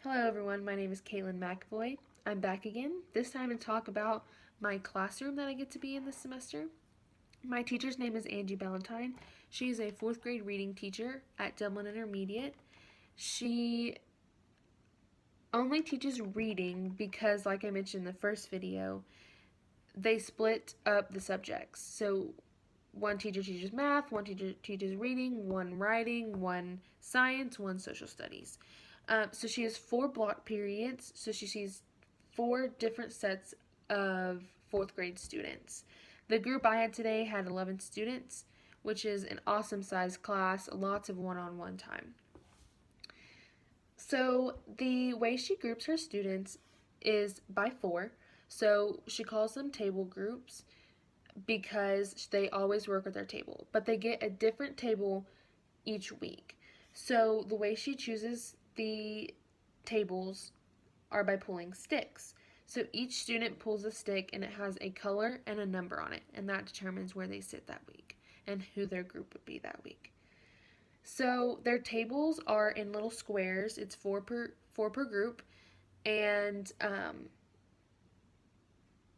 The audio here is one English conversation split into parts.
Hello everyone, my name is Katelynn McEvoy. I'm back again, this time to talk about my classroom that I get to be in this semester. My teacher's name is Angie Ballantyne. She's a 4th grade reading teacher at Dublin Intermediate. She only teaches reading because, like I mentioned in the first video, they split up the subjects. So one teacher teaches math, one teacher teaches reading, one writing, one science, one social studies. So she has 4 block periods, so she sees 4 different sets of 4th grade students. The group I had today had 11 students, which is an awesome size class, lots of one-on-one time. So the way she groups her students is by 4. So she calls them table groups because they always work with their table, but they get a different table each week. So the way she chooses the tables are by pulling sticks. So each student pulls a stick and it has a color and a number on it, and that determines where they sit that week and who their group would be that week. So their tables are in little squares. It's four per group, and I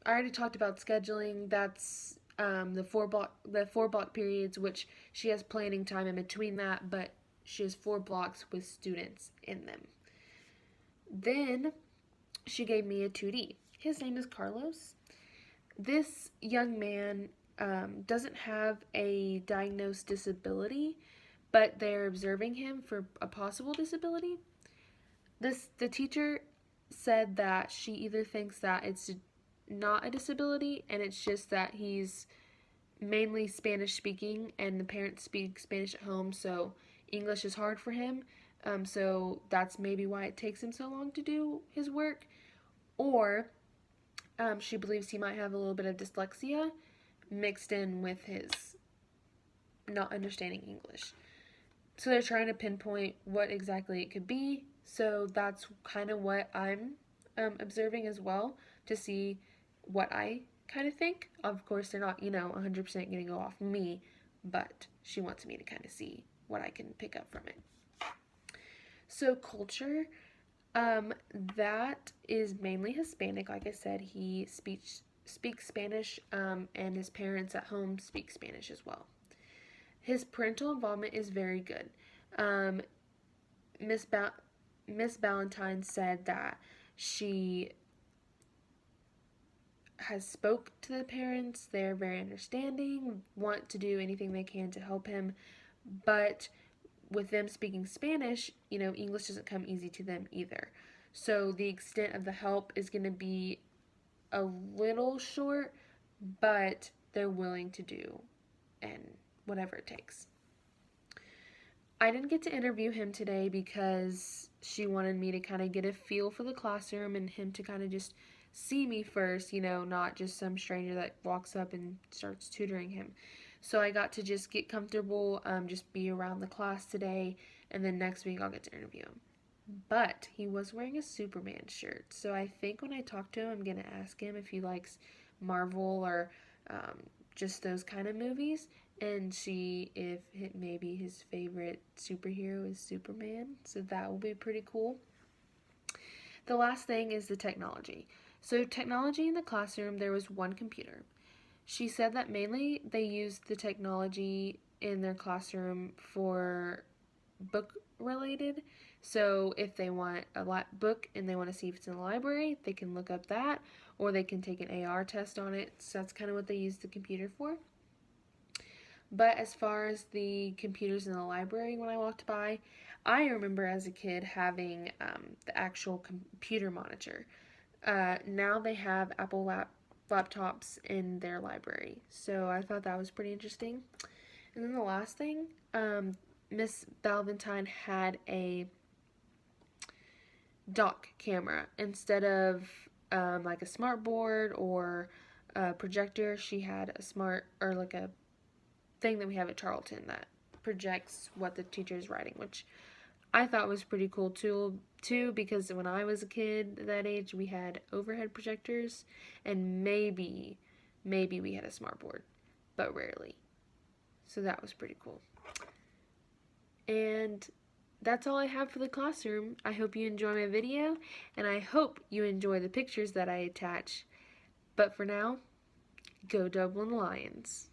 already talked about scheduling. That's the four block periods, which she has planning time in between that, but she has 4 blocks with students in them. Then she gave me a 2D. His name is Carlos. This young man doesn't have a diagnosed disability, but they're observing him for a possible disability. The teacher said that she either thinks that it's not a disability and it's just that he's mainly Spanish speaking and the parents speak Spanish at home, so English is hard for him. So that's maybe why it takes him so long to do his work. Or she believes he might have a little bit of dyslexia mixed in with his not understanding English. So they're trying to pinpoint what exactly it could be. So that's kind of what I'm observing as well to see what I kind of think. Of course, they're not, 100% going to go off me, but she wants me to kind of see what I can pick up from it. So culture, that is mainly Hispanic. Like I said, he speaks Spanish, and his parents at home speak Spanish as well. His parental involvement is very good. Miss Ballantyne said that she has spoke to the parents. They're very understanding, want to do anything they can to help him, but with them speaking Spanish, English doesn't come easy to them either. So the extent of the help is going to be a little short, but they're willing to do and whatever it takes. I didn't get to interview him today because she wanted me to kind of get a feel for the classroom and him to kind of just see me first, not just some stranger that walks up and starts tutoring him. So I got to just get comfortable, just be around the class today, and then next week I'll get to interview him. But he was wearing a Superman shirt, so I think when I talk to him, I'm going to ask him if he likes Marvel or just those kind of movies, and see if maybe his favorite superhero is Superman. So that will be pretty cool. The last thing is the technology. So technology in the classroom, there was one computer. She said that mainly they used the technology in their classroom for book related. So if they want a book and they want to see if it's in the library, they can look up that, or they can take an AR test on it. So that's kind of what they use the computer for. But as far as the computers in the library, when I walked by, I remember as a kid having the actual computer monitor. Now they have Apple laptops in their library. So I thought that was pretty interesting. And then the last thing, Miss Ballantyne had a dock camera instead of like a smart board or a projector. She had a thing that we have at Charlton that projects what the teacher is writing, which I thought was pretty cool too, because when I was a kid that age, we had overhead projectors, and maybe we had a smart board, but rarely. So that was pretty cool. And that's all I have for the classroom. I hope you enjoy my video, and I hope you enjoy the pictures that I attach. But for now, go Dublin Lions!